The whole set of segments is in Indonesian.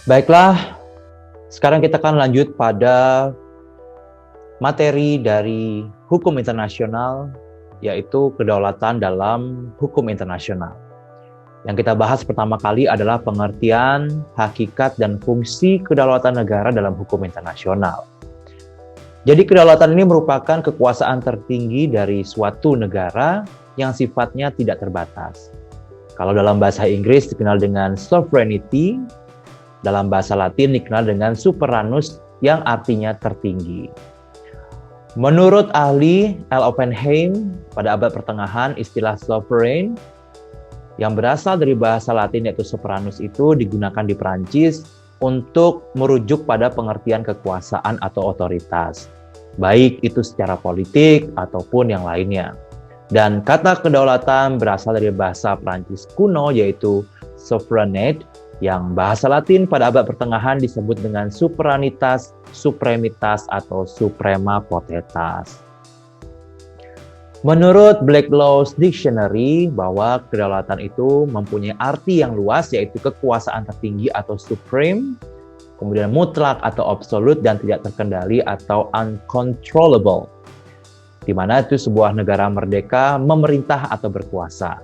Baiklah, sekarang kita akan lanjut pada materi dari hukum internasional, yaitu kedaulatan dalam hukum internasional. Yang kita bahas pertama kali adalah pengertian, hakikat, dan fungsi kedaulatan negara dalam hukum internasional. Jadi kedaulatan ini merupakan kekuasaan tertinggi dari suatu negara yang sifatnya tidak terbatas. Kalau dalam bahasa Inggris dikenal dengan sovereignty, dalam bahasa Latin dikenal dengan soveranus yang artinya tertinggi. Menurut ahli L. Oppenheim, pada abad pertengahan istilah sovereign yang berasal dari bahasa Latin yaitu soveranus itu digunakan di Perancis untuk merujuk pada pengertian kekuasaan atau otoritas, baik itu secara politik ataupun yang lainnya. Dan kata kedaulatan berasal dari bahasa Perancis kuno yaitu souveraineté, yang bahasa Latin pada abad pertengahan disebut dengan supranitas, supremitas, atau suprema potestas. Menurut Black Laws Dictionary, bahwa kedaulatan itu mempunyai arti yang luas, yaitu kekuasaan tertinggi atau supreme, kemudian mutlak atau absolute, dan tidak terkendali atau uncontrollable, di mana itu sebuah negara merdeka memerintah atau berkuasa.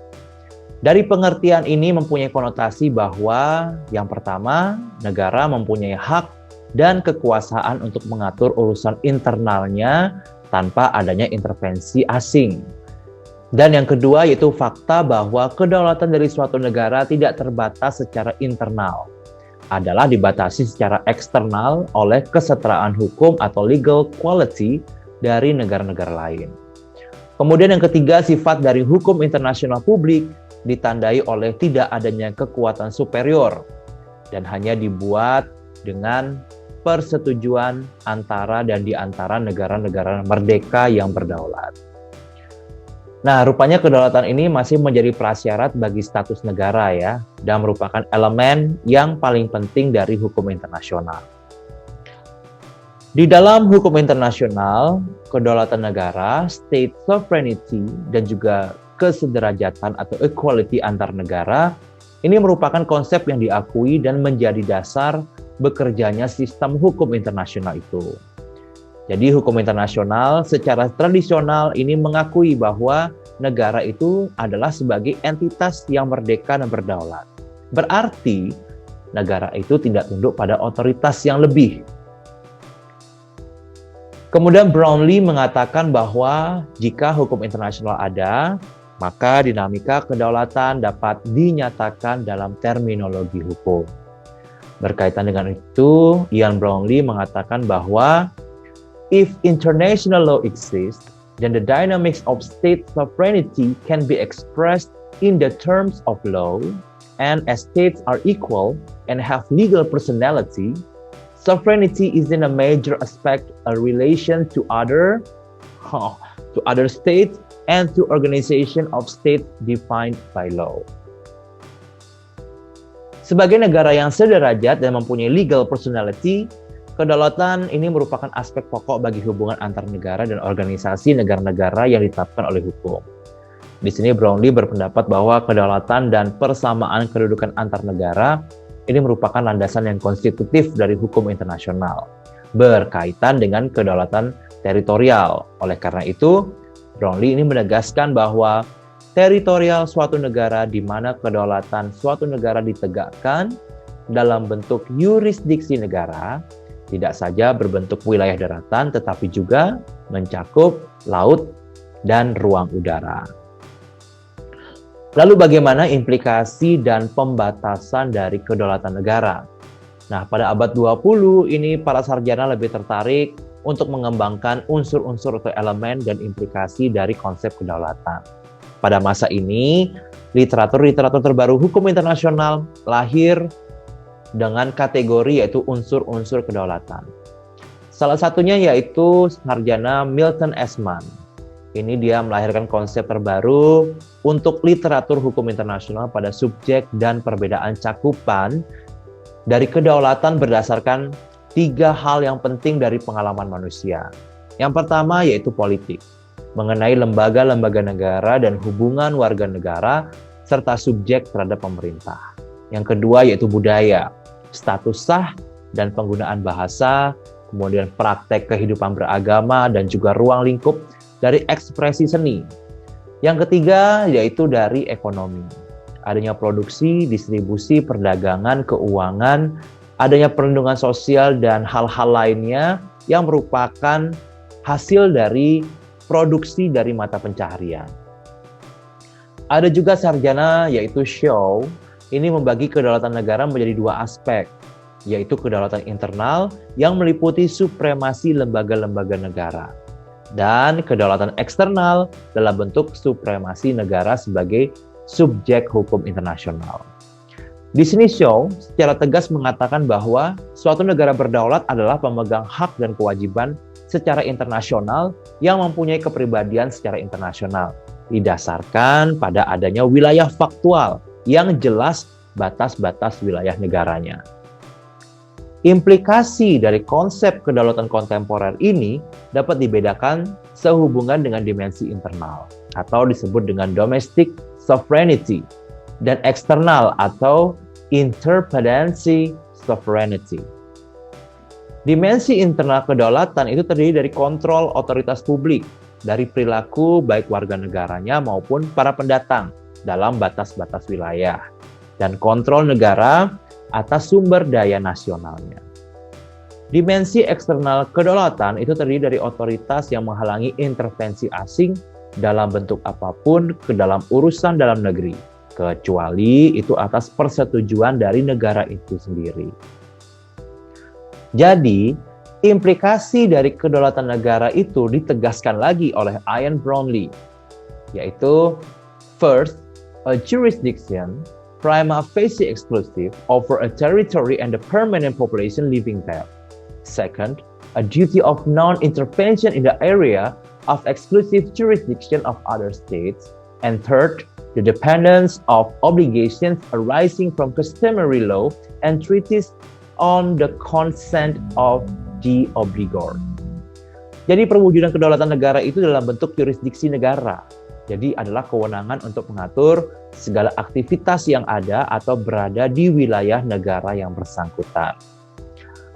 Dari pengertian ini mempunyai konotasi bahwa yang pertama, negara mempunyai hak dan kekuasaan untuk mengatur urusan internalnya tanpa adanya intervensi asing. Dan yang kedua yaitu fakta bahwa kedaulatan dari suatu negara tidak terbatas secara internal, adalah dibatasi secara eksternal oleh kesetaraan hukum atau legal quality dari negara-negara lain. Kemudian yang ketiga, sifat dari hukum internasional publik ditandai oleh tidak adanya kekuatan superior dan hanya dibuat dengan persetujuan antara dan di antara negara-negara merdeka yang berdaulat. Nah, rupanya kedaulatan ini masih menjadi prasyarat bagi status negara ya, dan merupakan elemen yang paling penting dari hukum internasional. Di dalam hukum internasional, kedaulatan negara, state sovereignty, dan juga kesederajatan atau equality antar negara, ini merupakan konsep yang diakui dan menjadi dasar bekerjanya sistem hukum internasional itu. Jadi hukum internasional secara tradisional ini mengakui bahwa negara itu adalah sebagai entitas yang merdeka dan berdaulat. Berarti negara itu tidak tunduk pada otoritas yang lebih. Kemudian Brownlee mengatakan bahwa jika hukum internasional ada, maka dinamika kedaulatan dapat dinyatakan dalam terminologi hukum. Berkaitan dengan itu, Ian Brownlee mengatakan bahwa if international law exists, then the dynamics of state sovereignty can be expressed in the terms of law, and as states are equal and have legal personality, sovereignty is in a major aspect a relation to other states and to organization of state defined by law. Sebagai negara yang sederajat dan mempunyai legal personality, kedaulatan ini merupakan aspek pokok bagi hubungan antar negara dan organisasi negara-negara yang ditetapkan oleh hukum. Di sini Brownlee berpendapat bahwa kedaulatan dan persamaan kedudukan antar negara ini merupakan landasan yang konstitutif dari hukum internasional, berkaitan dengan kedaulatan teritorial. Oleh karena itu, Brownlee ini menegaskan bahwa teritorial suatu negara di mana kedaulatan suatu negara ditegakkan dalam bentuk yurisdiksi negara, tidak saja berbentuk wilayah daratan, tetapi juga mencakup laut dan ruang udara. Lalu bagaimana implikasi dan pembatasan dari kedaulatan negara? Nah, pada abad 20 ini para sarjana lebih tertarik untuk mengembangkan unsur-unsur atau elemen dan implikasi dari konsep kedaulatan. Pada masa ini, literatur terbaru hukum internasional lahir dengan kategori yaitu unsur-unsur kedaulatan. Salah satunya yaitu sarjana Milton Esman. Ini dia melahirkan konsep terbaru untuk literatur hukum internasional pada subjek dan perbedaan cakupan dari kedaulatan berdasarkan 3 hal yang penting dari pengalaman manusia. Yang pertama yaitu politik, mengenai lembaga-lembaga negara dan hubungan warga negara serta subjek terhadap pemerintah. Yang kedua yaitu budaya, status sah dan penggunaan bahasa, kemudian praktek kehidupan beragama, dan juga ruang lingkup dari ekspresi seni. Yang ketiga yaitu dari ekonomi. Adanya produksi, distribusi, perdagangan, keuangan, adanya perlindungan sosial, dan hal-hal lainnya yang merupakan hasil dari produksi dari mata pencaharian. Ada juga sarjana yaitu show. Ini membagi kedaulatan negara menjadi dua aspek, yaitu kedaulatan internal yang meliputi supremasi lembaga-lembaga negara dan kedaulatan eksternal dalam bentuk supremasi negara sebagai subjek hukum internasional. Di sini Shaw secara tegas mengatakan bahwa suatu negara berdaulat adalah pemegang hak dan kewajiban secara internasional yang mempunyai kepribadian secara internasional, didasarkan pada adanya wilayah faktual yang jelas batas-batas wilayah negaranya. Implikasi dari konsep kedaulatan kontemporer ini dapat dibedakan sehubungan dengan dimensi internal atau disebut dengan domestic sovereignty dan eksternal atau interdependency sovereignty. Dimensi internal kedaulatan itu terdiri dari kontrol otoritas publik dari perilaku baik warga negaranya maupun para pendatang dalam batas-batas wilayah, dan kontrol negara atas sumber daya nasionalnya. Dimensi eksternal kedaulatan itu terdiri dari otoritas yang menghalangi intervensi asing dalam bentuk apapun ke dalam urusan dalam negeri, kecuali itu atas persetujuan dari negara itu sendiri. Jadi, implikasi dari kedaulatan negara itu ditegaskan lagi oleh Ian Brownlee, yaitu first, a jurisdiction prima facie exclusive over a territory and the permanent population living there. Second, a duty of non-intervention in the area of exclusive jurisdiction of other states. And third, the dependence of obligations arising from customary law and treaties on the consent of the obligor. Jadi perwujudan kedaulatan negara itu dalam bentuk jurisdiksi negara. Jadi adalah kewenangan untuk mengatur segala aktivitas yang ada atau berada di wilayah negara yang bersangkutan.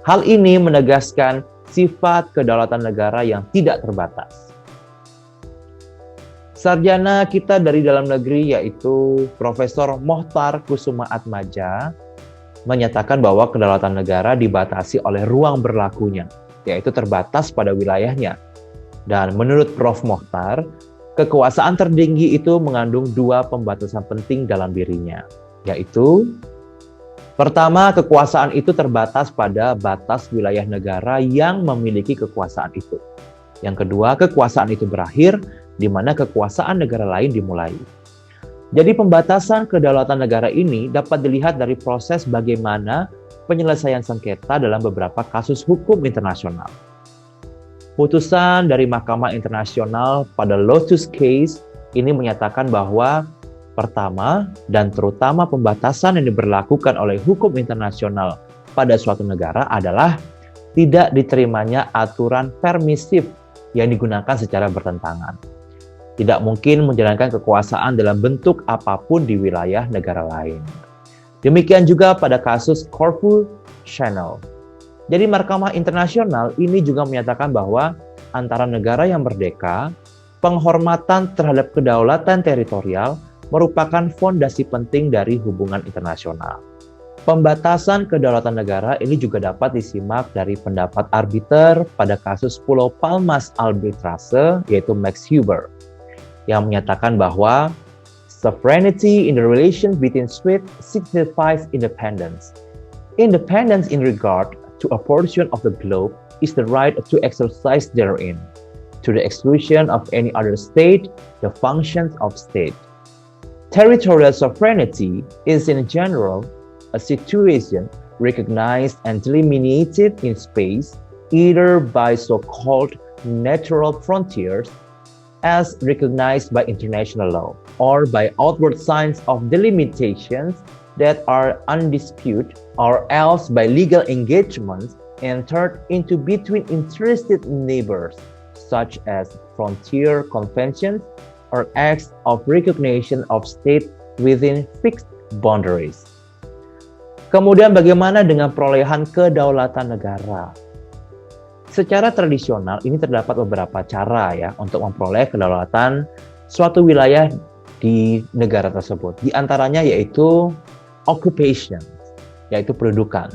Hal ini menegaskan sifat kedaulatan negara yang tidak terbatas. Sarjana kita dari dalam negeri yaitu Profesor Mohtar Kusumaatmadja menyatakan bahwa kedaulatan negara dibatasi oleh ruang berlakunya, yaitu terbatas pada wilayahnya. Dan menurut Prof. Mohtar, kekuasaan tertinggi itu mengandung dua pembatasan penting dalam dirinya, yaitu pertama, kekuasaan itu terbatas pada batas wilayah negara yang memiliki kekuasaan itu. Yang kedua, kekuasaan itu berakhir di mana kekuasaan negara lain dimulai. Jadi pembatasan kedaulatan negara ini dapat dilihat dari proses bagaimana penyelesaian sengketa dalam beberapa kasus hukum internasional. Putusan dari Mahkamah Internasional pada Lotus Case ini menyatakan bahwa pertama dan terutama pembatasan yang diberlakukan oleh hukum internasional pada suatu negara adalah tidak diterimanya aturan permisif yang digunakan secara bertentangan. Tidak mungkin menjalankan kekuasaan dalam bentuk apapun di wilayah negara lain. Demikian juga pada kasus Corfu Channel. Jadi Mahkamah Internasional ini juga menyatakan bahwa antara negara yang merdeka, penghormatan terhadap kedaulatan teritorial merupakan fondasi penting dari hubungan internasional. Pembatasan kedaulatan negara ini juga dapat disimak dari pendapat arbiter pada kasus Pulau Palmas Arbitrase, yaitu Max Huber, yang menyatakan bahwa sovereignty in the relations between states signifies independence. Independence in regard to a portion of the globe is the right to exercise therein, to the exclusion of any other state, the functions of state. Territorial sovereignty is in general a situation recognized and delimited in space either by so-called natural frontiers as recognized by international law or by outward signs of delimitations that are undisputed, or else by legal engagements entered into between interested neighbors, such as frontier conventions or acts of recognition of state within fixed boundaries. Kemudian bagaimana dengan perolehan kedaulatan negara? Secara tradisional ini terdapat beberapa cara ya untuk memperoleh kedaulatan suatu wilayah di negara tersebut. Di antaranya yaitu occupation, yaitu pendudukan.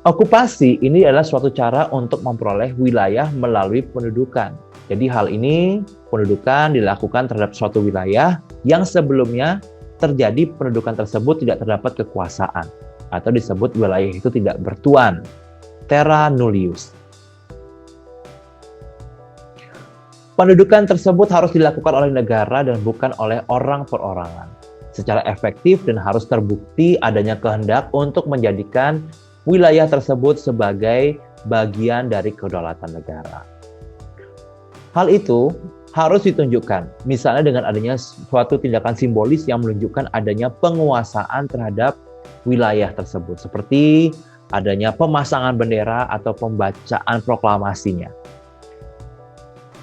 Okupasi ini adalah suatu cara untuk memperoleh wilayah melalui pendudukan. Jadi hal ini pendudukan dilakukan terhadap suatu wilayah yang sebelumnya terjadi pendudukan tersebut tidak terdapat kekuasaan atau disebut wilayah itu tidak bertuan. Terra nullius. Pendudukan tersebut harus dilakukan oleh negara dan bukan oleh orang perorangan. Secara efektif dan harus terbukti adanya kehendak untuk menjadikan wilayah tersebut sebagai bagian dari kedaulatan negara. Hal itu harus ditunjukkan, misalnya dengan adanya suatu tindakan simbolis yang menunjukkan adanya penguasaan terhadap wilayah tersebut, seperti adanya pemasangan bendera atau pembacaan proklamasinya.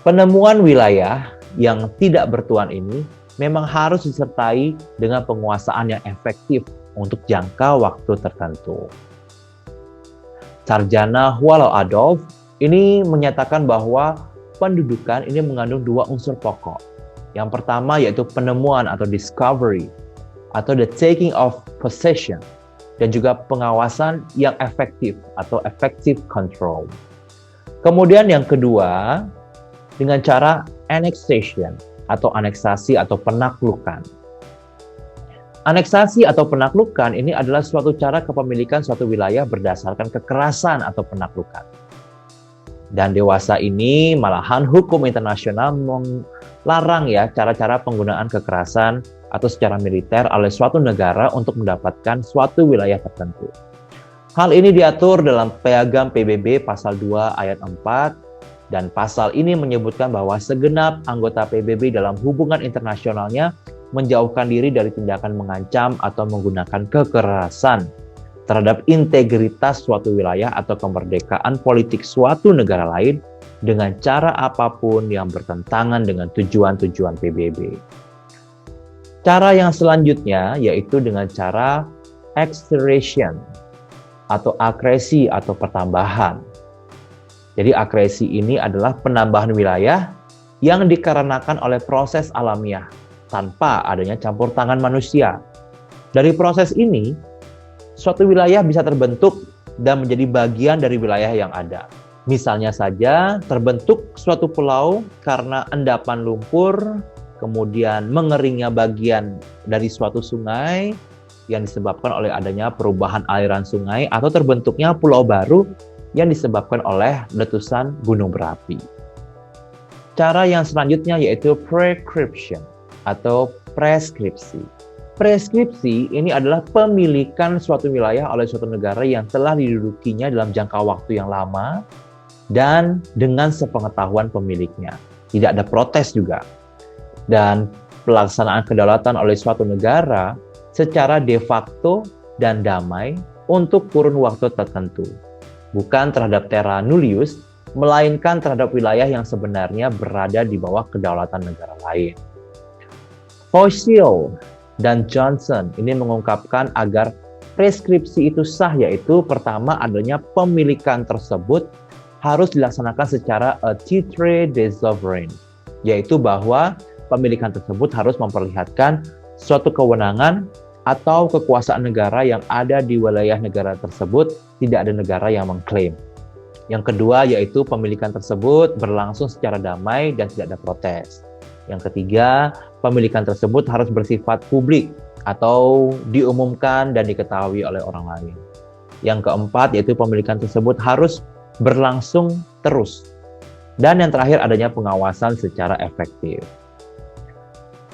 Penemuan wilayah yang tidak bertuan ini memang harus disertai dengan penguasaan yang efektif untuk jangka waktu tertentu. Sarjana Walau Adolf ini menyatakan bahwa pendudukan ini mengandung dua unsur pokok. Yang pertama yaitu penemuan atau discovery atau the taking of possession dan juga pengawasan yang efektif atau effective control. Kemudian yang kedua dengan cara annexation atau aneksasi atau penaklukan. Aneksasi atau penaklukan ini adalah suatu cara kepemilikan suatu wilayah berdasarkan kekerasan atau penaklukan. Dan dewasa ini malahan hukum internasional melarang ya cara-cara penggunaan kekerasan atau secara militer oleh suatu negara untuk mendapatkan suatu wilayah tertentu. Hal ini diatur dalam Piagam PBB pasal 2 ayat 4 dan pasal ini menyebutkan bahwa segenap anggota PBB dalam hubungan internasionalnya menjauhkan diri dari tindakan mengancam atau menggunakan kekerasan terhadap integritas suatu wilayah atau kemerdekaan politik suatu negara lain dengan cara apapun yang bertentangan dengan tujuan-tujuan PBB. Cara yang selanjutnya yaitu dengan cara exterration atau akresi atau pertambahan. Jadi akresi ini adalah penambahan wilayah yang dikarenakan oleh proses alamiah tanpa adanya campur tangan manusia. Dari proses ini, suatu wilayah bisa terbentuk dan menjadi bagian dari wilayah yang ada. Misalnya saja, terbentuk suatu pulau karena endapan lumpur, kemudian mengeringnya bagian dari suatu sungai yang disebabkan oleh adanya perubahan aliran sungai, atau terbentuknya pulau baru yang disebabkan oleh letusan gunung berapi. Cara yang selanjutnya yaitu prescription atau preskripsi. Preskripsi ini adalah pemilikan suatu wilayah oleh suatu negara yang telah didudukinya dalam jangka waktu yang lama dan dengan sepengetahuan pemiliknya. Tidak ada protes juga. Dan pelaksanaan kedaulatan oleh suatu negara secara de facto dan damai untuk kurun waktu tertentu. Bukan terhadap terra nullius, melainkan terhadap wilayah yang sebenarnya berada di bawah kedaulatan negara lain. Fossil dan Johnson ini mengungkapkan agar preskripsi itu sah, yaitu pertama adanya pemilikan tersebut harus dilaksanakan secara a titre de sovereign, yaitu bahwa pemilikan tersebut harus memperlihatkan suatu kewenangan atau kekuasaan negara yang ada di wilayah negara tersebut, tidak ada negara yang mengklaim. Yang kedua yaitu pemilikan tersebut berlangsung secara damai dan tidak ada protes. Yang ketiga, pemilikan tersebut harus bersifat publik atau diumumkan dan diketahui oleh orang lain. Yang keempat yaitu pemilikan tersebut harus berlangsung terus. Dan yang terakhir adanya pengawasan secara efektif.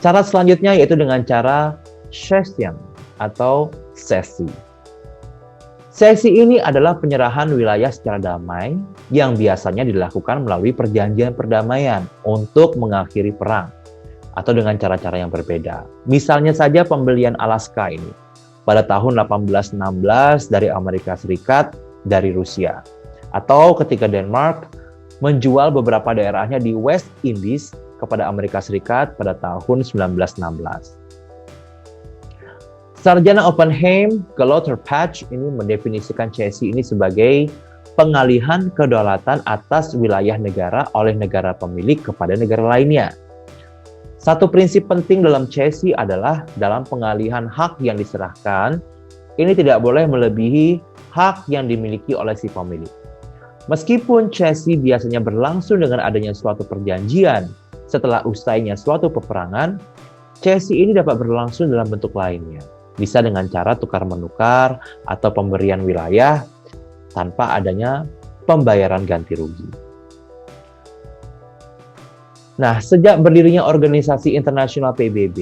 Cara selanjutnya yaitu dengan cara cession atau sesi. Sesi ini adalah penyerahan wilayah secara damai yang biasanya dilakukan melalui perjanjian perdamaian untuk mengakhiri perang atau dengan cara-cara yang berbeda. Misalnya saja pembelian Alaska ini pada tahun 1816 dari Amerika Serikat dari Rusia, atau ketika Denmark menjual beberapa daerahnya di West Indies kepada Amerika Serikat pada tahun 1916. Sarjana Oppenheim Gelotterpach ini mendefinisikan cesi ini sebagai pengalihan kedaulatan atas wilayah negara oleh negara pemilik kepada negara lainnya. Satu prinsip penting dalam cesi adalah dalam pengalihan hak yang diserahkan, ini tidak boleh melebihi hak yang dimiliki oleh si pemilik. Meskipun cesi biasanya berlangsung dengan adanya suatu perjanjian setelah usainya suatu peperangan, cesi ini dapat berlangsung dalam bentuk lainnya. Bisa dengan cara tukar-menukar atau pemberian wilayah tanpa adanya pembayaran ganti rugi. Nah, sejak berdirinya organisasi internasional PBB,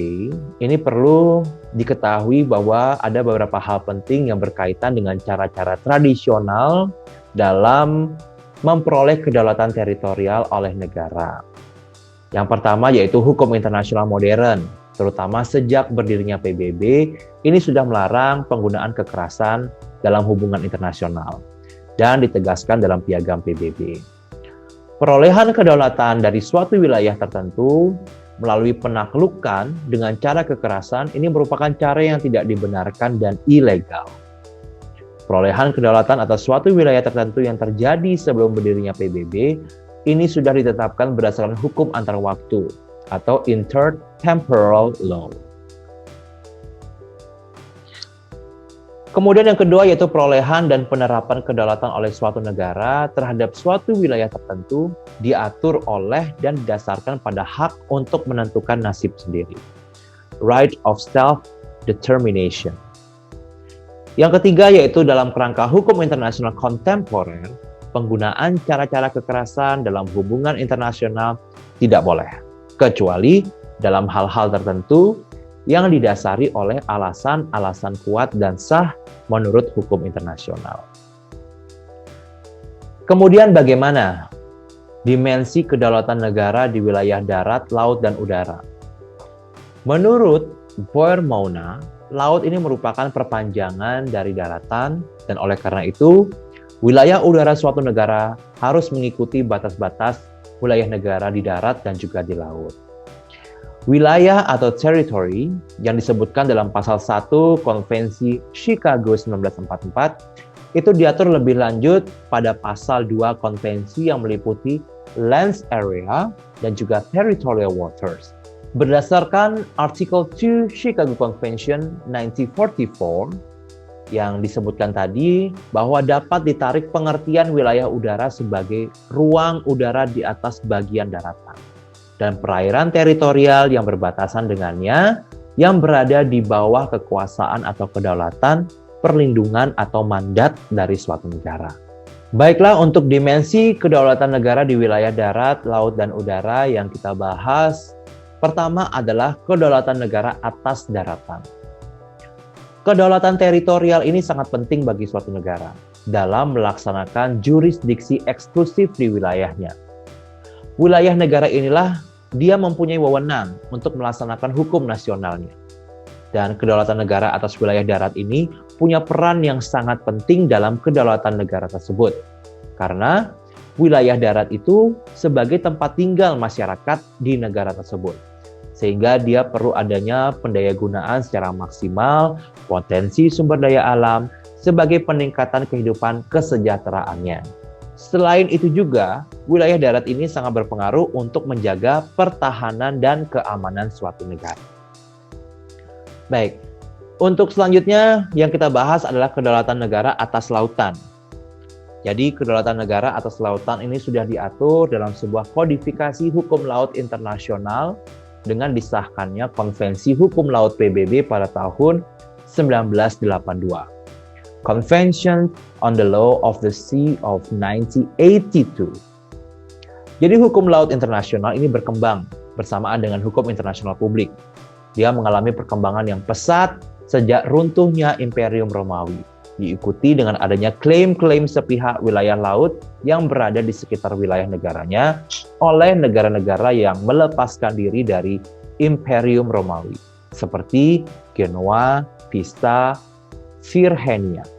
ini perlu diketahui bahwa ada beberapa hal penting yang berkaitan dengan cara-cara tradisional dalam memperoleh kedaulatan teritorial oleh negara. Yang pertama yaitu hukum internasional modern, terutama sejak berdirinya PBB, ini sudah melarang penggunaan kekerasan dalam hubungan internasional dan ditegaskan dalam piagam PBB. Perolehan kedaulatan dari suatu wilayah tertentu melalui penaklukan dengan cara kekerasan ini merupakan cara yang tidak dibenarkan dan ilegal. Perolehan kedaulatan atas suatu wilayah tertentu yang terjadi sebelum berdirinya PBB ini sudah ditetapkan berdasarkan hukum antar waktu atau intertemporal law. Kemudian yang kedua yaitu perolehan dan penerapan kedaulatan oleh suatu negara terhadap suatu wilayah tertentu diatur oleh dan didasarkan pada hak untuk menentukan nasib sendiri. Right of self-determination. Yang ketiga yaitu dalam kerangka hukum internasional kontemporer, penggunaan cara-cara kekerasan dalam hubungan internasional tidak boleh, kecuali dalam hal-hal tertentu yang didasari oleh alasan-alasan kuat dan sah menurut hukum internasional. Kemudian bagaimana dimensi kedaulatan negara di wilayah darat, laut, dan udara? Menurut Boer-Mouna, laut ini merupakan perpanjangan dari daratan dan oleh karena itu, wilayah udara suatu negara harus mengikuti batas-batas wilayah negara di darat dan juga di laut. Wilayah atau territory yang disebutkan dalam pasal 1 Konvensi Chicago 1944 itu diatur lebih lanjut pada pasal 2 konvensi yang meliputi land area dan juga territorial waters. Berdasarkan Article 2 Chicago Convention 1944 yang disebutkan tadi bahwa dapat ditarik pengertian wilayah udara sebagai ruang udara di atas bagian daratan dan perairan teritorial yang berbatasan dengannya yang berada di bawah kekuasaan atau kedaulatan, perlindungan atau mandat dari suatu negara. Baiklah, untuk dimensi kedaulatan negara di wilayah darat, laut, dan udara yang kita bahas, pertama adalah kedaulatan negara atas daratan. Kedaulatan teritorial ini sangat penting bagi suatu negara dalam melaksanakan jurisdiksi eksklusif di wilayahnya. Wilayah negara inilah dia mempunyai wewenang untuk melaksanakan hukum nasionalnya. Dan kedaulatan negara atas wilayah darat ini punya peran yang sangat penting dalam kedaulatan negara tersebut. Karena wilayah darat itu sebagai tempat tinggal masyarakat di negara tersebut. Sehingga dia perlu adanya pendayagunaan secara maksimal potensi sumber daya alam sebagai peningkatan kehidupan kesejahteraannya. Selain itu juga, wilayah darat ini sangat berpengaruh untuk menjaga pertahanan dan keamanan suatu negara. Baik, untuk selanjutnya yang kita bahas adalah kedaulatan negara atas lautan. Jadi kedaulatan negara atas lautan ini sudah diatur dalam sebuah kodifikasi hukum laut internasional dengan disahkannya Konvensi Hukum Laut PBB pada tahun 1982. Convention on the Law of the Sea of 1982. Jadi hukum laut internasional ini berkembang bersamaan dengan hukum internasional publik. Dia mengalami perkembangan yang pesat sejak runtuhnya Imperium Romawi, diikuti dengan adanya klaim-klaim sepihak wilayah laut yang berada di sekitar wilayah negaranya oleh negara-negara yang melepaskan diri dari Imperium Romawi, seperti Genoa, Pisa, Virginia.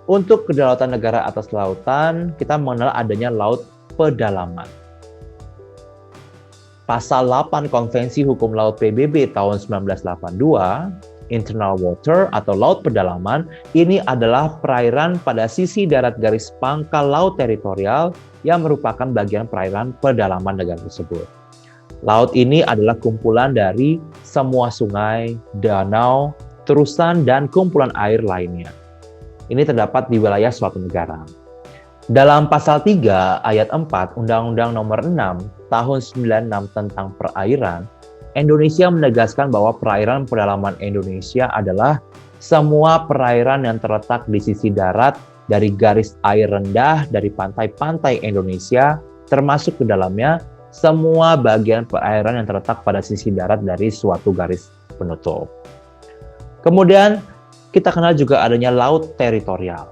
Untuk kedaulatan negara atas lautan, kita mengenal adanya laut pedalaman. Pasal 8 Konvensi Hukum Laut PBB tahun 1982 Internal water atau laut pedalaman ini adalah perairan pada sisi darat garis pangkal laut teritorial yang merupakan bagian perairan pedalaman negara tersebut. Laut ini adalah kumpulan dari semua sungai, danau, terusan, dan kumpulan air lainnya. Ini terdapat di wilayah suatu negara. Dalam pasal 3 ayat 4 Undang-Undang Nomor 6 Tahun 96 tentang perairan, Indonesia menegaskan bahwa perairan pedalaman Indonesia adalah semua perairan yang terletak di sisi darat dari garis air rendah dari pantai-pantai Indonesia, termasuk ke dalamnya semua bagian perairan yang terletak pada sisi darat dari suatu garis penutup. Kemudian kita kenal juga adanya laut teritorial.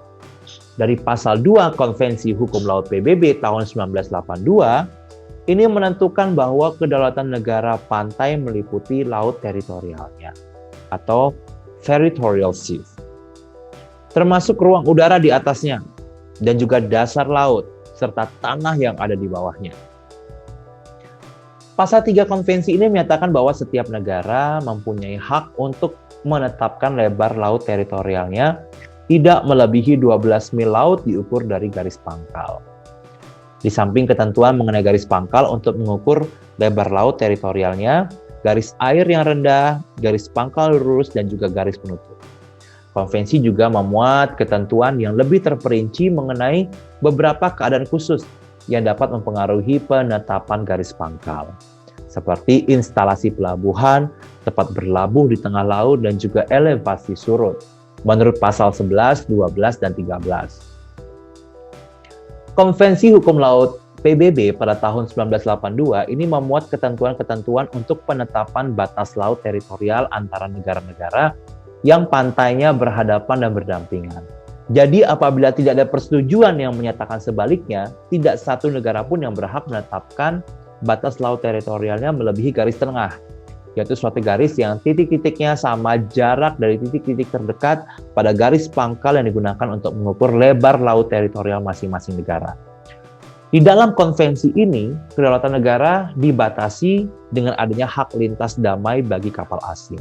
Dari pasal 2 Konvensi Hukum Laut PBB tahun 1982, ini menentukan bahwa kedaulatan negara pantai meliputi laut teritorialnya atau territorial seas, termasuk ruang udara di atasnya dan juga dasar laut serta tanah yang ada di bawahnya. Pasal 3 konvensi ini menyatakan bahwa setiap negara mempunyai hak untuk menetapkan lebar laut teritorialnya tidak melebihi 12 mil laut diukur dari garis pangkal. Di samping ketentuan mengenai garis pangkal untuk mengukur lebar laut teritorialnya, garis air yang rendah, garis pangkal lurus, dan juga garis penutup. Konvensi juga memuat ketentuan yang lebih terperinci mengenai beberapa keadaan khusus yang dapat mempengaruhi penetapan garis pangkal, seperti instalasi pelabuhan, tempat berlabuh di tengah laut, dan juga elevasi surut, menurut pasal 11, 12, dan 13. Konvensi Hukum Laut PBB pada tahun 1982 ini memuat ketentuan-ketentuan untuk penetapan batas laut teritorial antara negara-negara yang pantainya berhadapan dan berdampingan. Jadi apabila tidak ada persetujuan yang menyatakan sebaliknya, tidak satu negara pun yang berhak menetapkan batas laut teritorialnya melebihi garis tengah, yaitu suatu garis yang titik-titiknya sama jarak dari titik-titik terdekat pada garis pangkal yang digunakan untuk mengukur lebar laut teritorial masing-masing negara. Di dalam konvensi ini, kedaulatan negara dibatasi dengan adanya hak lintas damai bagi kapal asing.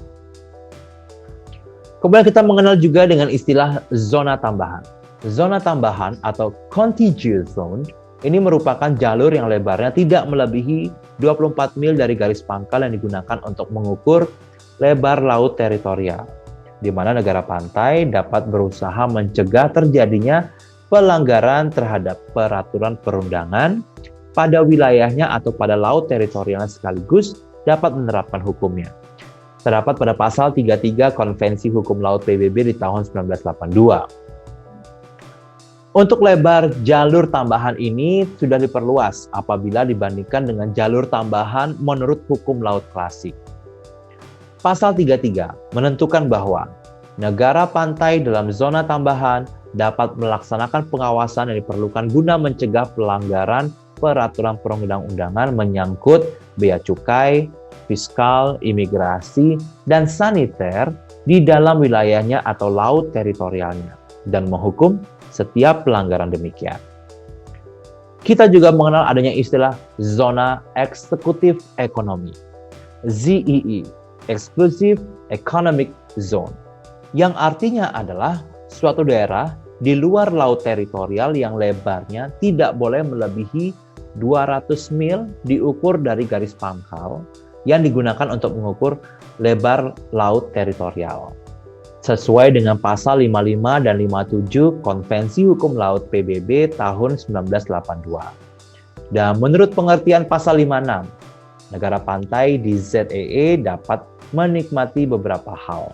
Kemudian kita mengenal juga dengan istilah zona tambahan. Zona tambahan atau contiguous zone ini merupakan jalur yang lebarnya tidak melebihi 24 mil dari garis pangkal yang digunakan untuk mengukur lebar laut teritorial, di mana negara pantai dapat berusaha mencegah terjadinya pelanggaran terhadap peraturan perundangan pada wilayahnya atau pada laut teritorialnya sekaligus dapat menerapkan hukumnya. Terdapat pada pasal 33 Konvensi Hukum Laut PBB di tahun 1982. Untuk lebar jalur tambahan ini sudah diperluas apabila dibandingkan dengan jalur tambahan menurut hukum laut klasik. Pasal 33 menentukan bahwa negara pantai dalam zona tambahan dapat melaksanakan pengawasan yang diperlukan guna mencegah pelanggaran peraturan perundang-undangan menyangkut bea cukai, fiskal, imigrasi, dan saniter di dalam wilayahnya atau laut teritorialnya, dan menghukum setiap pelanggaran demikian. Kita juga mengenal adanya istilah zona eksekutif ekonomi, ZEE, Exclusive Economic Zone, yang artinya adalah suatu daerah di luar laut teritorial yang lebarnya tidak boleh melebihi 200 mil diukur dari garis pangkal yang digunakan untuk mengukur lebar laut teritorial, sesuai dengan pasal 55 dan 57 Konvensi Hukum Laut PBB tahun 1982. Dan menurut pengertian pasal 56, negara pantai di ZEE dapat menikmati beberapa hal,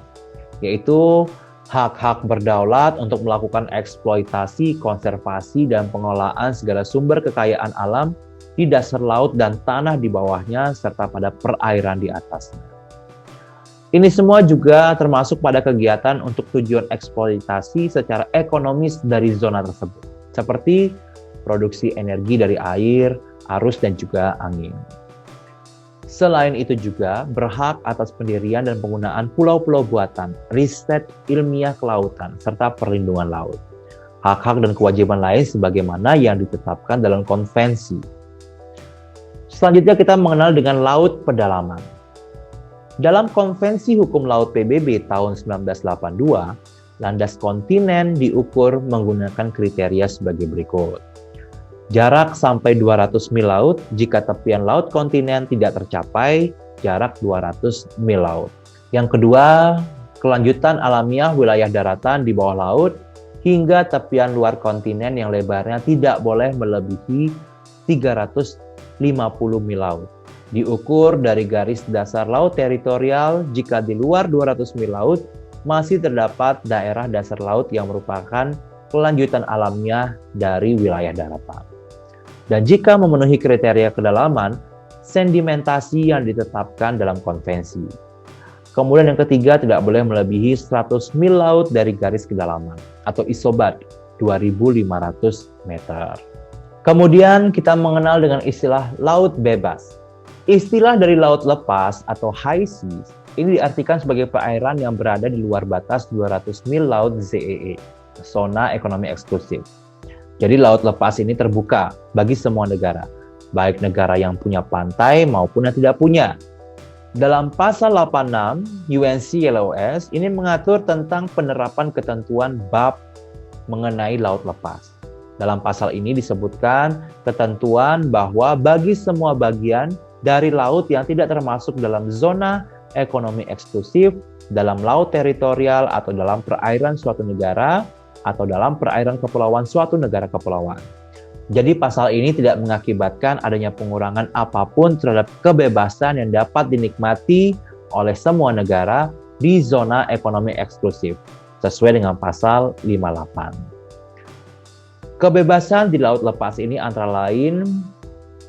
yaitu hak-hak berdaulat untuk melakukan eksploitasi, konservasi, dan pengelolaan segala sumber kekayaan alam di dasar laut dan tanah di bawahnya, serta pada perairan di atasnya. Ini semua juga termasuk pada kegiatan untuk tujuan eksploitasi secara ekonomis dari zona tersebut, seperti produksi energi dari air, arus, dan juga angin. Selain itu juga berhak atas pendirian dan penggunaan pulau-pulau buatan, riset ilmiah kelautan, serta perlindungan laut. Hak-hak dan kewajiban lain sebagaimana yang ditetapkan dalam konvensi. Selanjutnya kita mengenal dengan laut pedalaman. Dalam Konvensi Hukum Laut PBB tahun 1982, landas kontinen diukur menggunakan kriteria sebagai berikut. Jarak sampai 200 mil laut jika tepian laut kontinen tidak tercapai jarak 200 mil laut. Yang kedua, kelanjutan alamiah wilayah daratan di bawah laut hingga tepian luar kontinen yang lebarnya tidak boleh melebihi 350 mil laut. Diukur dari garis dasar laut teritorial jika di luar 200 mil laut masih terdapat daerah dasar laut yang merupakan kelanjutan alamiah dari wilayah daratan. Dan jika memenuhi kriteria kedalaman, sedimentasi yang ditetapkan dalam konvensi. Kemudian yang ketiga, tidak boleh melebihi 100 mil laut dari garis kedalaman atau isobat 2.500 meter. Kemudian kita mengenal dengan istilah laut bebas. Istilah dari laut lepas atau high seas ini diartikan sebagai perairan yang berada di luar batas 200 mil laut ZEE, zona ekonomi eksklusif. Jadi laut lepas ini terbuka bagi semua negara, baik negara yang punya pantai maupun yang tidak punya. Dalam pasal 86 UNCLOS ini mengatur tentang penerapan ketentuan bab mengenai laut lepas. Dalam pasal ini disebutkan ketentuan bahwa bagi semua bagian dari laut yang tidak termasuk dalam zona ekonomi eksklusif, dalam laut teritorial atau dalam perairan suatu negara, atau dalam perairan kepulauan suatu negara kepulauan. Jadi pasal ini tidak mengakibatkan adanya pengurangan apapun terhadap kebebasan yang dapat dinikmati oleh semua negara di zona ekonomi eksklusif, sesuai dengan pasal 58. Kebebasan di laut lepas ini antara lain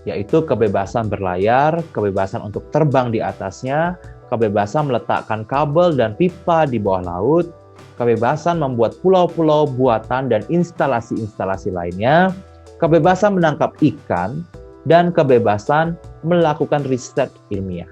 yaitu kebebasan berlayar, kebebasan untuk terbang di atasnya, kebebasan meletakkan kabel dan pipa di bawah laut, kebebasan membuat pulau-pulau buatan dan instalasi-instalasi lainnya, kebebasan menangkap ikan, dan kebebasan melakukan riset ilmiah.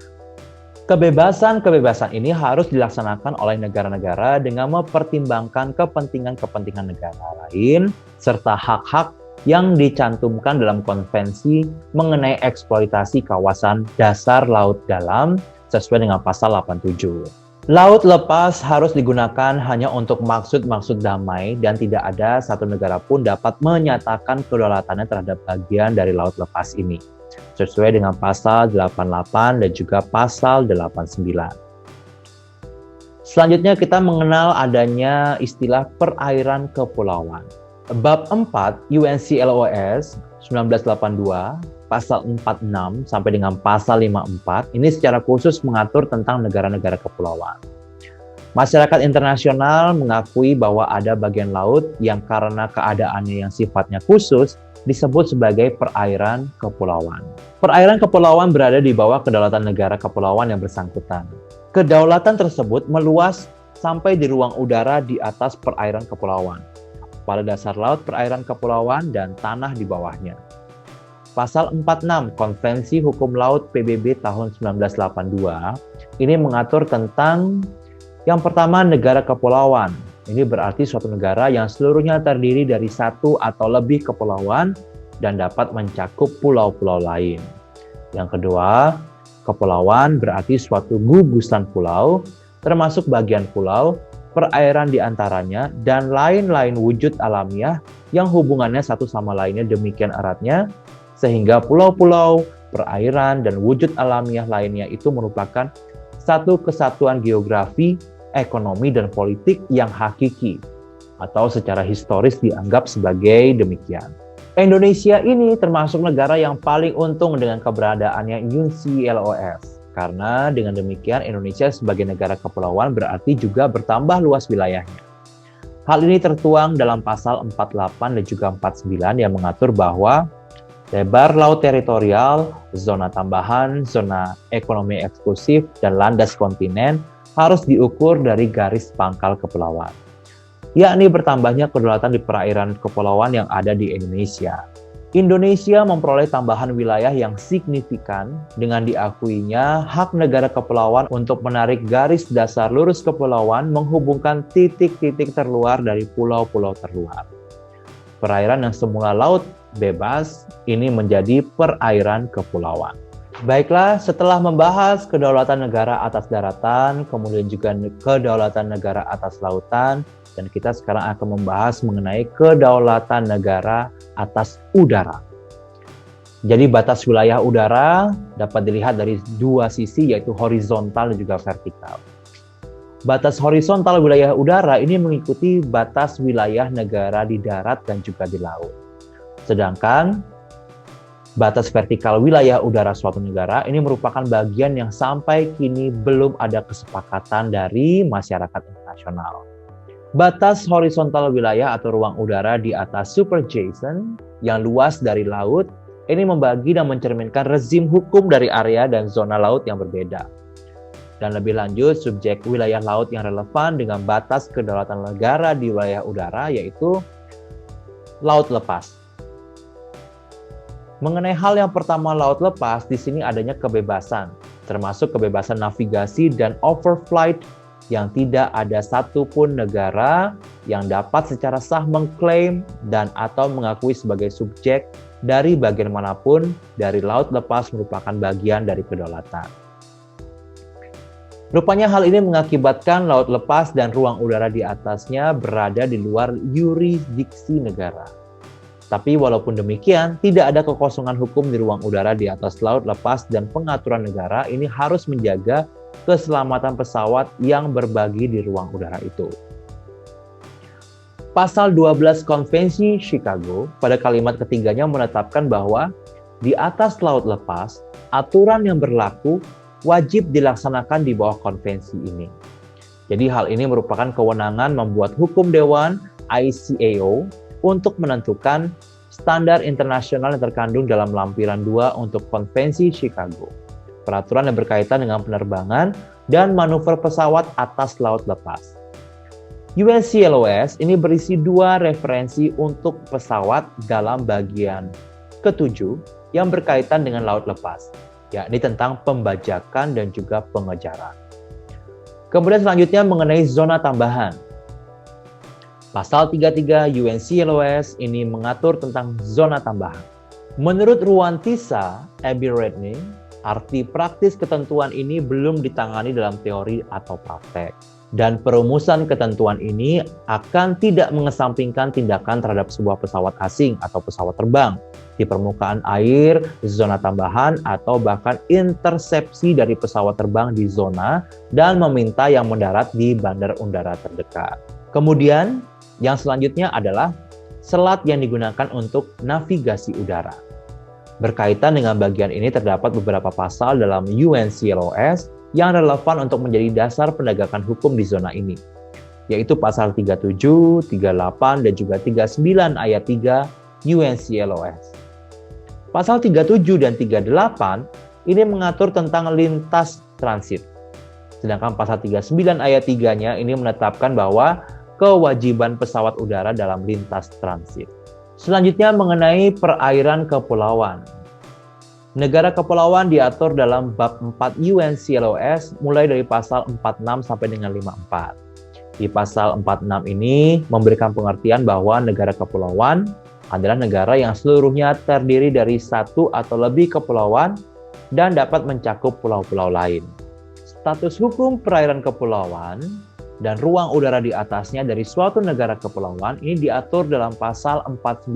Kebebasan-kebebasan ini harus dilaksanakan oleh negara-negara dengan mempertimbangkan kepentingan-kepentingan negara lain, serta hak-hak yang dicantumkan dalam konvensi mengenai eksploitasi kawasan dasar laut dalam sesuai dengan pasal 87. Laut lepas harus digunakan hanya untuk maksud-maksud damai dan tidak ada satu negara pun dapat menyatakan kedaulatannya terhadap bagian dari laut lepas ini, sesuai dengan pasal 88 dan juga pasal 89. Selanjutnya kita mengenal adanya istilah perairan kepulauan. Bab 4 UNCLOS 1982 pasal 46 sampai dengan pasal 54 ini secara khusus mengatur tentang negara-negara kepulauan. Masyarakat internasional mengakui bahwa ada bagian laut yang karena keadaannya yang sifatnya khusus disebut sebagai perairan kepulauan. Perairan kepulauan berada di bawah kedaulatan negara kepulauan yang bersangkutan. Kedaulatan tersebut meluas sampai di ruang udara di atas perairan kepulauan, pada dasar laut perairan kepulauan dan tanah di bawahnya. Pasal 46 Konvensi Hukum Laut PBB tahun 1982 ini mengatur tentang yang pertama negara kepulauan. Ini berarti suatu negara yang seluruhnya terdiri dari satu atau lebih kepulauan dan dapat mencakup pulau-pulau lain. Yang kedua, kepulauan berarti suatu gugusan pulau, termasuk bagian pulau, perairan di antaranya, dan lain-lain wujud alamiah yang hubungannya satu sama lainnya demikian eratnya, sehingga pulau-pulau, perairan, dan wujud alamiah lainnya itu merupakan satu kesatuan geografi, ekonomi, dan politik yang hakiki, atau secara historis dianggap sebagai demikian. Indonesia ini termasuk negara yang paling untung dengan keberadaannya UNCLOS. Karena dengan demikian Indonesia sebagai negara kepulauan berarti juga bertambah luas wilayahnya. Hal ini tertuang dalam pasal 48 dan juga 49 yang mengatur bahwa lebar laut teritorial, zona tambahan, zona ekonomi eksklusif, dan landas kontinen harus diukur dari garis pangkal kepulauan, yakni bertambahnya kedaulatan di perairan kepulauan yang ada di Indonesia. Indonesia memperoleh tambahan wilayah yang signifikan dengan diakuinya hak negara kepulauan untuk menarik garis dasar lurus kepulauan menghubungkan titik-titik terluar dari pulau-pulau terluar. Perairan yang semula laut bebas ini menjadi perairan kepulauan. Baiklah, setelah membahas kedaulatan negara atas daratan, kemudian juga kedaulatan negara atas lautan, dan kita sekarang akan membahas mengenai kedaulatan negara atas udara. Jadi batas wilayah udara dapat dilihat dari dua sisi, yaitu horizontal dan juga vertikal. Batas horizontal wilayah udara ini mengikuti batas wilayah negara di darat dan juga di laut. Sedangkan batas vertikal wilayah udara suatu negara ini merupakan bagian yang sampai kini belum ada kesepakatan dari masyarakat internasional. Batas horizontal wilayah atau ruang udara di atas superjason yang luas dari laut ini membagi dan mencerminkan rezim hukum dari area dan zona laut yang berbeda. Dan lebih lanjut, subjek wilayah laut yang relevan dengan batas kedaulatan negara di wilayah udara yaitu laut lepas. Mengenai hal yang pertama laut lepas, di sini adanya kebebasan, termasuk kebebasan navigasi dan overflight yang tidak ada satupun negara yang dapat secara sah mengklaim dan atau mengakui sebagai subjek dari bagian manapun dari laut lepas merupakan bagian dari kedaulatan. Rupanya hal ini mengakibatkan laut lepas dan ruang udara di atasnya berada di luar yurisdiksi negara. Tapi walaupun demikian, tidak ada kekosongan hukum di ruang udara di atas laut lepas dan pengaturan negara ini harus menjaga keselamatan pesawat yang berbagi di ruang udara itu. Pasal 12 Konvensi Chicago pada kalimat ketiganya menetapkan bahwa di atas laut lepas, aturan yang berlaku wajib dilaksanakan di bawah konvensi ini. Jadi hal ini merupakan kewenangan membuat hukum dewan ICAO untuk menentukan standar internasional yang terkandung dalam lampiran 2 untuk Konvensi Chicago. Peraturan yang berkaitan dengan penerbangan dan manuver pesawat atas laut lepas. UNCLOS ini berisi 2 referensi untuk pesawat dalam bagian ke-7 yang berkaitan dengan laut lepas, yakni tentang pembajakan dan juga pengejaran. Kemudian selanjutnya mengenai zona tambahan. Pasal 33 UNCLOS ini mengatur tentang zona tambahan. Menurut Ruantisa Abiredny, arti praktis ketentuan ini belum ditangani dalam teori atau praktek. Dan perumusan ketentuan ini akan tidak mengesampingkan tindakan terhadap sebuah pesawat asing atau pesawat terbang di permukaan air, zona tambahan, atau bahkan intersepsi dari pesawat terbang di zona dan meminta yang mendarat di bandar udara terdekat. Kemudian, yang selanjutnya adalah selat yang digunakan untuk navigasi udara. Berkaitan dengan bagian ini terdapat beberapa pasal dalam UNCLOS yang relevan untuk menjadi dasar penegakan hukum di zona ini, yaitu pasal 37, 38, dan juga 39 ayat 3 UNCLOS. Pasal 37 dan 38 ini mengatur tentang lintas transit. Sedangkan pasal 39 ayat 3-nya ini menetapkan bahwa kewajiban pesawat udara dalam lintas transit. Selanjutnya mengenai perairan kepulauan. Negara kepulauan diatur dalam bab 4 UNCLOS mulai dari pasal 46 sampai dengan 54. Di pasal 46 ini memberikan pengertian bahwa negara kepulauan adalah negara yang seluruhnya terdiri dari satu atau lebih kepulauan dan dapat mencakup pulau-pulau lain. Status hukum perairan kepulauan dan ruang udara di atasnya dari suatu negara kepulauan ini diatur dalam pasal 49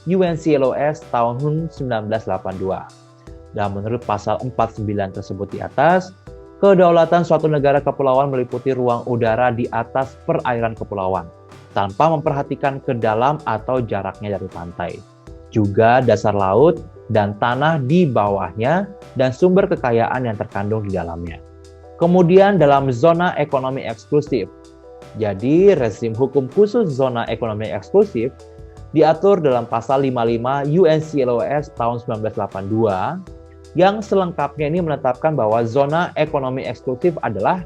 UNCLOS tahun 1982. Dan menurut pasal 49 tersebut di atas, kedaulatan suatu negara kepulauan meliputi ruang udara di atas perairan kepulauan, tanpa memperhatikan ke dalam atau jaraknya dari pantai. Juga dasar laut dan tanah di bawahnya dan sumber kekayaan yang terkandung di dalamnya. Kemudian dalam zona ekonomi eksklusif. Jadi rezim hukum khusus zona ekonomi eksklusif diatur dalam pasal 55 UNCLOS tahun 1982 yang selengkapnya ini menetapkan bahwa zona ekonomi eksklusif adalah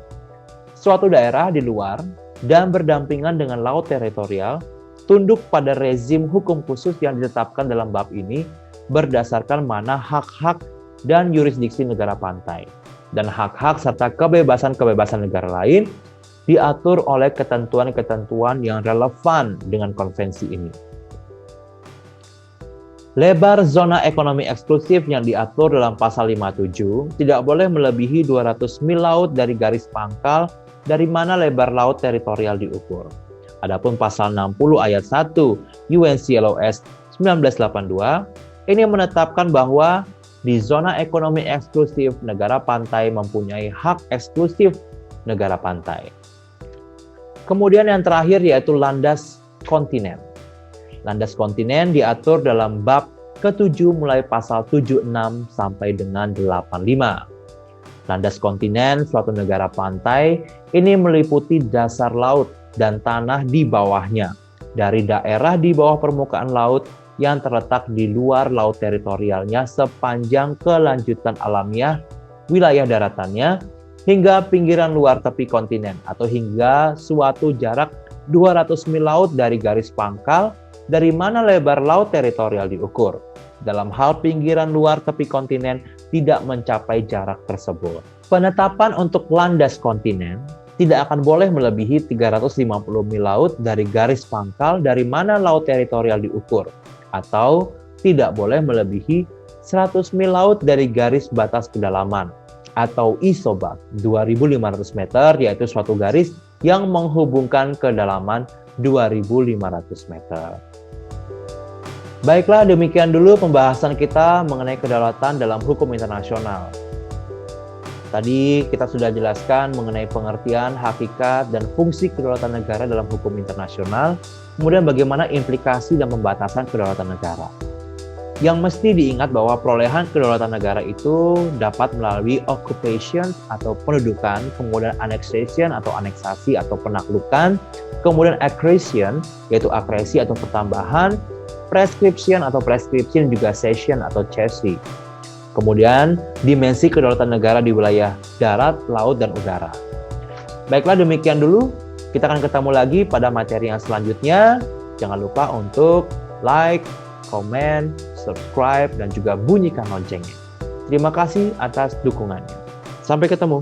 suatu daerah di luar dan berdampingan dengan laut teritorial tunduk pada rezim hukum khusus yang ditetapkan dalam bab ini berdasarkan mana hak-hak dan yurisdiksi negara pantai. Dan hak-hak serta kebebasan-kebebasan negara lain diatur oleh ketentuan-ketentuan yang relevan dengan konvensi ini. Lebar zona ekonomi eksklusif yang diatur dalam pasal 57 tidak boleh melebihi 200 mil laut dari garis pangkal dari mana lebar laut teritorial diukur. Adapun pasal 60 ayat 1 UNCLOS 1982 ini menetapkan bahwa di zona ekonomi eksklusif negara pantai mempunyai hak eksklusif negara pantai. Kemudian yang terakhir yaitu landas kontinen. Landas kontinen diatur dalam bab ke-7 mulai pasal 76 sampai dengan 85. Landas kontinen suatu negara pantai ini meliputi dasar laut dan tanah di bawahnya, dari daerah di bawah permukaan laut yang terletak di luar laut teritorialnya sepanjang kelanjutan alamiah wilayah daratannya hingga pinggiran luar tepi kontinen atau hingga suatu jarak 200 mil laut dari garis pangkal dari mana lebar laut teritorial diukur. Dalam hal pinggiran luar tepi kontinen tidak mencapai jarak tersebut. Penetapan untuk landas kontinen tidak akan boleh melebihi 350 mil laut dari garis pangkal dari mana laut teritorial diukur, atau tidak boleh melebihi 100 mil laut dari garis batas kedalaman, atau ISOBAK 2.500 meter, yaitu suatu garis yang menghubungkan kedalaman 2.500 meter. Baiklah, demikian dulu pembahasan kita mengenai kedaulatan dalam hukum internasional. Tadi kita sudah jelaskan mengenai pengertian, hakikat, dan fungsi kedaulatan negara dalam hukum internasional, kemudian bagaimana implikasi dan pembatasan kedaulatan negara. Yang mesti diingat bahwa perolehan kedaulatan negara itu dapat melalui occupation atau pendudukan, kemudian annexation atau aneksasi atau penaklukan, kemudian accretion yaitu akresi atau pertambahan, prescription atau prescription juga cession atau cesi. Kemudian dimensi kedaulatan negara di wilayah darat, laut, dan udara. Baiklah, demikian dulu. Kita akan ketemu lagi pada materi yang selanjutnya. Jangan lupa untuk like, komen, subscribe, dan juga bunyikan loncengnya. Terima kasih atas dukungannya. Sampai ketemu.